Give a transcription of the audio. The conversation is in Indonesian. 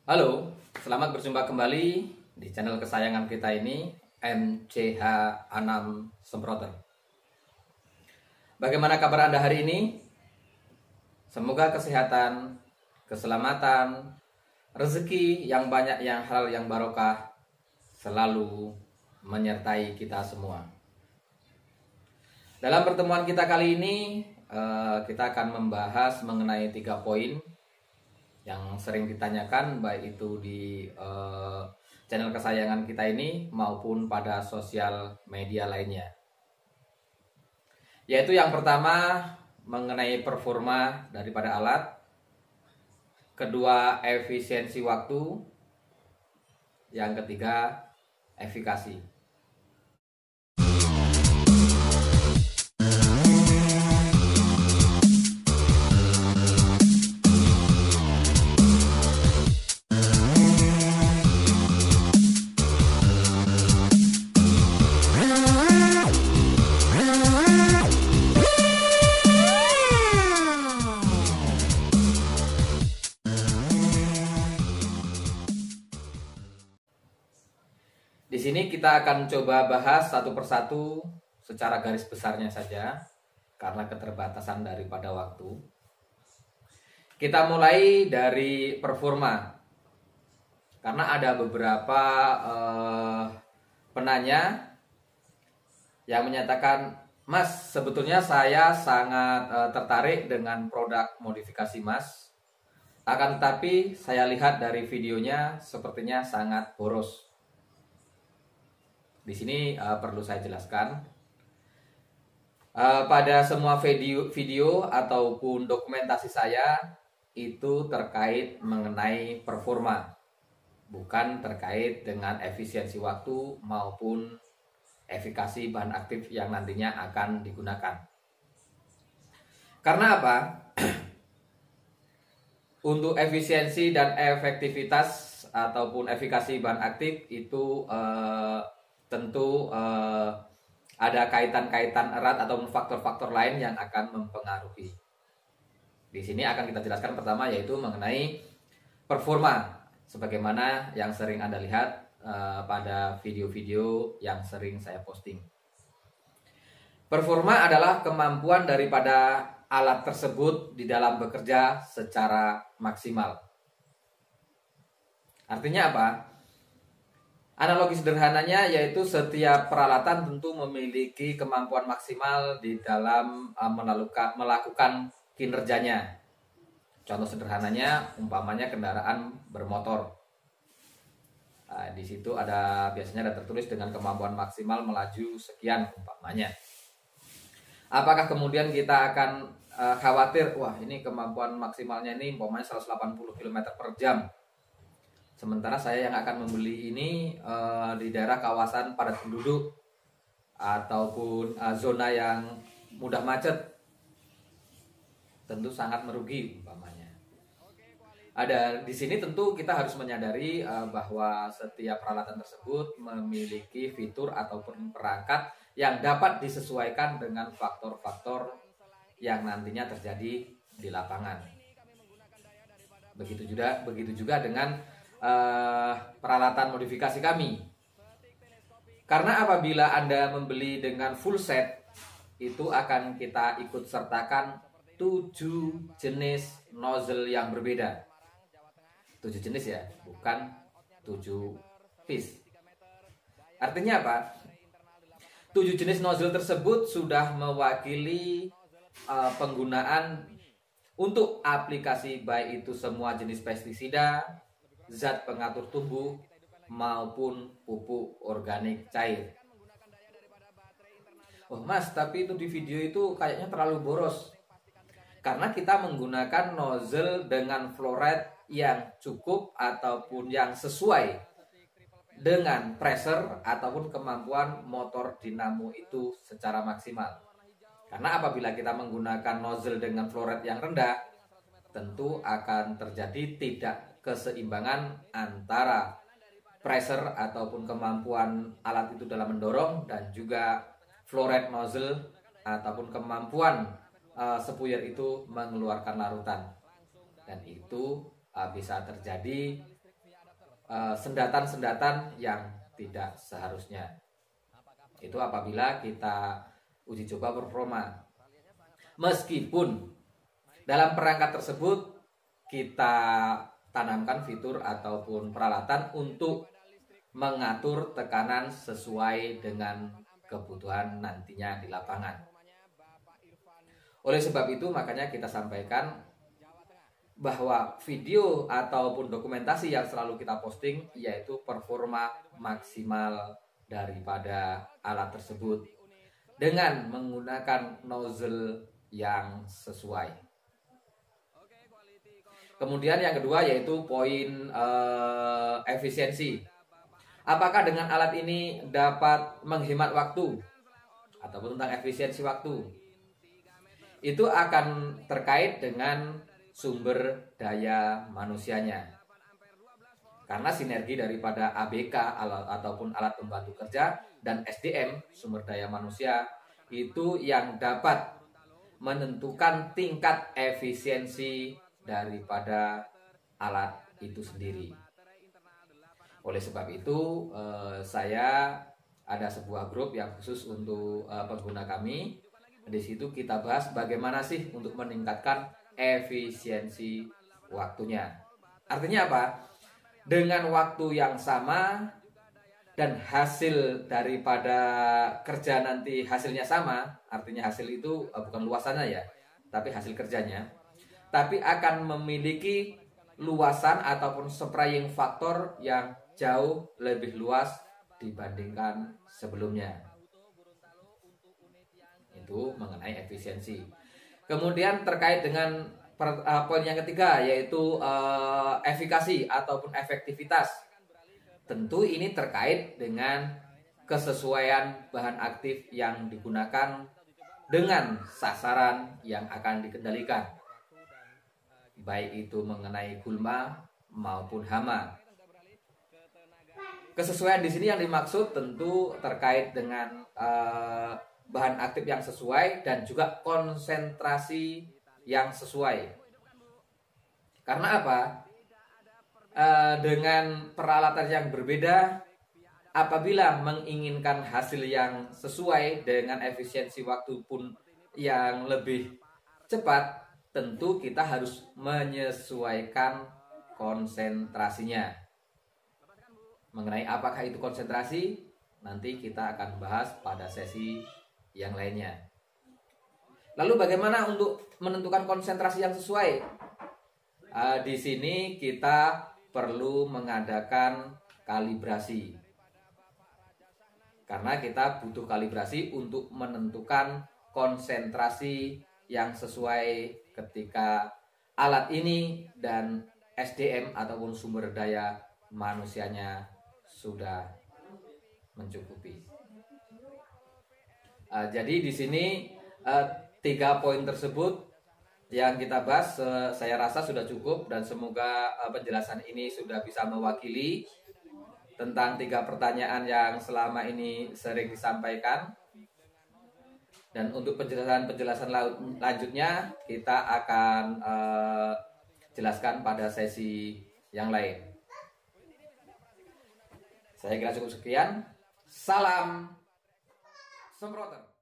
Halo, selamat berjumpa kembali di channel kesayangan kita ini, MCH Anam Semproter. Bagaimana kabar Anda hari ini? Semoga kesehatan, keselamatan, rezeki yang banyak, yang halal, yang barokah selalu menyertai kita semua. Dalam pertemuan kita kali ini, kita akan membahas mengenai 3 poin yang sering ditanyakan, baik itu di channel kesayangan kita ini maupun pada sosial media lainnya. Yaitu yang pertama mengenai performa daripada alat, kedua efisiensi waktu, yang ketiga efikasi. Di sini kita akan coba bahas satu persatu secara garis besarnya saja karena keterbatasan daripada waktu. Kita mulai dari performa. Karena ada beberapa penanya yang menyatakan, "Mas, sebetulnya saya sangat tertarik dengan produk modifikasi Mas. Akan tetapi saya lihat dari videonya sepertinya sangat boros." Di sini perlu saya jelaskan, pada semua video ataupun dokumentasi saya itu terkait mengenai performa, bukan terkait dengan efisiensi waktu maupun efikasi bahan aktif yang nantinya akan digunakan. Karena apa? Untuk efisiensi dan efektivitas ataupun efikasi bahan aktif itu tentu ada kaitan-kaitan erat atau faktor-faktor lain yang akan mempengaruhi. Di sini akan kita jelaskan pertama, yaitu mengenai performa, sebagaimana yang sering Anda lihat pada video-video yang sering saya posting. Performa adalah kemampuan daripada alat tersebut di dalam bekerja secara maksimal. Artinya apa? Analogi sederhananya yaitu setiap peralatan tentu memiliki kemampuan maksimal di dalam melakukan kinerjanya. Contoh sederhananya umpamanya kendaraan bermotor. Di situ biasanya ada tertulis dengan kemampuan maksimal melaju sekian umpamanya. Apakah kemudian kita akan khawatir, wah ini kemampuan maksimalnya ini umpamanya 180 km per jam. Sementara saya yang akan membeli ini di daerah kawasan padat penduduk ataupun zona yang mudah macet, tentu sangat merugi umpamanya. Di sini tentu kita harus menyadari bahwa setiap peralatan tersebut memiliki fitur ataupun perangkat yang dapat disesuaikan dengan faktor-faktor yang nantinya terjadi di lapangan. Begitu juga dengan peralatan modifikasi kami. Karena apabila Anda membeli dengan full set, itu akan kita ikut sertakan 7 jenis nozzle yang berbeda. 7 jenis ya, bukan 7 piece. Artinya apa? 7 jenis nozzle tersebut sudah mewakili penggunaan untuk aplikasi baik itu semua jenis pestisida, zat pengatur tumbuh maupun pupuk organik cair. Oh Mas, tapi itu di video itu kayaknya terlalu boros. Karena kita menggunakan nozzle dengan flow rate yang cukup ataupun yang sesuai dengan pressure ataupun kemampuan motor dinamo itu secara maksimal. Karena apabila kita menggunakan nozzle dengan flow rate yang rendah, tentu akan terjadi tidak keseimbangan antara pressure ataupun kemampuan alat itu dalam mendorong dan juga flow rate nozzle ataupun kemampuan sepuyer itu mengeluarkan larutan. Dan itu bisa terjadi sendatan-sendatan yang tidak seharusnya. Itu apabila kita uji coba performa. Meskipun dalam perangkat tersebut kita tanamkan fitur ataupun peralatan untuk mengatur tekanan sesuai dengan kebutuhan nantinya di lapangan. Oleh sebab itu makanya kita sampaikan bahwa video ataupun dokumentasi yang selalu kita posting yaitu performa maksimal daripada alat tersebut dengan menggunakan nozzle yang sesuai. Kemudian yang kedua yaitu poin efisiensi. Apakah dengan alat ini dapat menghemat waktu ataupun tentang efisiensi waktu? Itu akan terkait dengan sumber daya manusianya. Karena sinergi daripada ABK ataupun alat pembantu kerja dan SDM, sumber daya manusia, itu yang dapat menentukan tingkat efisiensi daripada alat itu sendiri. Oleh sebab itu, saya ada sebuah grup yang khusus untuk pengguna kami. Di situ kita bahas bagaimana sih untuk meningkatkan efisiensi waktunya. Artinya apa? Dengan waktu yang sama dan hasil daripada kerja nanti hasilnya sama, artinya hasil itu bukan luasannya ya, tapi hasil kerjanya, tapi akan memiliki luasan ataupun spraying faktor yang jauh lebih luas dibandingkan sebelumnya. Itu mengenai efisiensi. Kemudian terkait dengan poin yang ketiga yaitu efikasi ataupun efektivitas. Tentu ini terkait dengan kesesuaian bahan aktif yang digunakan dengan sasaran yang akan dikendalikan. Baik itu mengenai gulma maupun hama. Kesesuaian di sini yang dimaksud tentu terkait dengan bahan aktif yang sesuai dan juga konsentrasi yang sesuai. Karena apa? Dengan peralatan yang berbeda, apabila menginginkan hasil yang sesuai dengan efisiensi waktu pun yang lebih cepat, tentu kita harus menyesuaikan konsentrasinya. Mengenai apakah itu konsentrasi, nanti kita akan bahas pada sesi yang lainnya. Lalu bagaimana untuk menentukan konsentrasi yang sesuai? Di sini kita perlu mengadakan kalibrasi. Karena kita butuh kalibrasi untuk menentukan konsentrasi yang sesuai ketika alat ini dan SDM ataupun sumber daya manusianya sudah mencukupi. Jadi di sini 3 poin tersebut yang kita bahas saya rasa sudah cukup dan semoga penjelasan ini sudah bisa mewakili tentang 3 pertanyaan yang selama ini sering disampaikan. Dan untuk penjelasan lanjutnya kita akan jelaskan pada sesi yang lain. Saya kira cukup sekian. Salam semproter.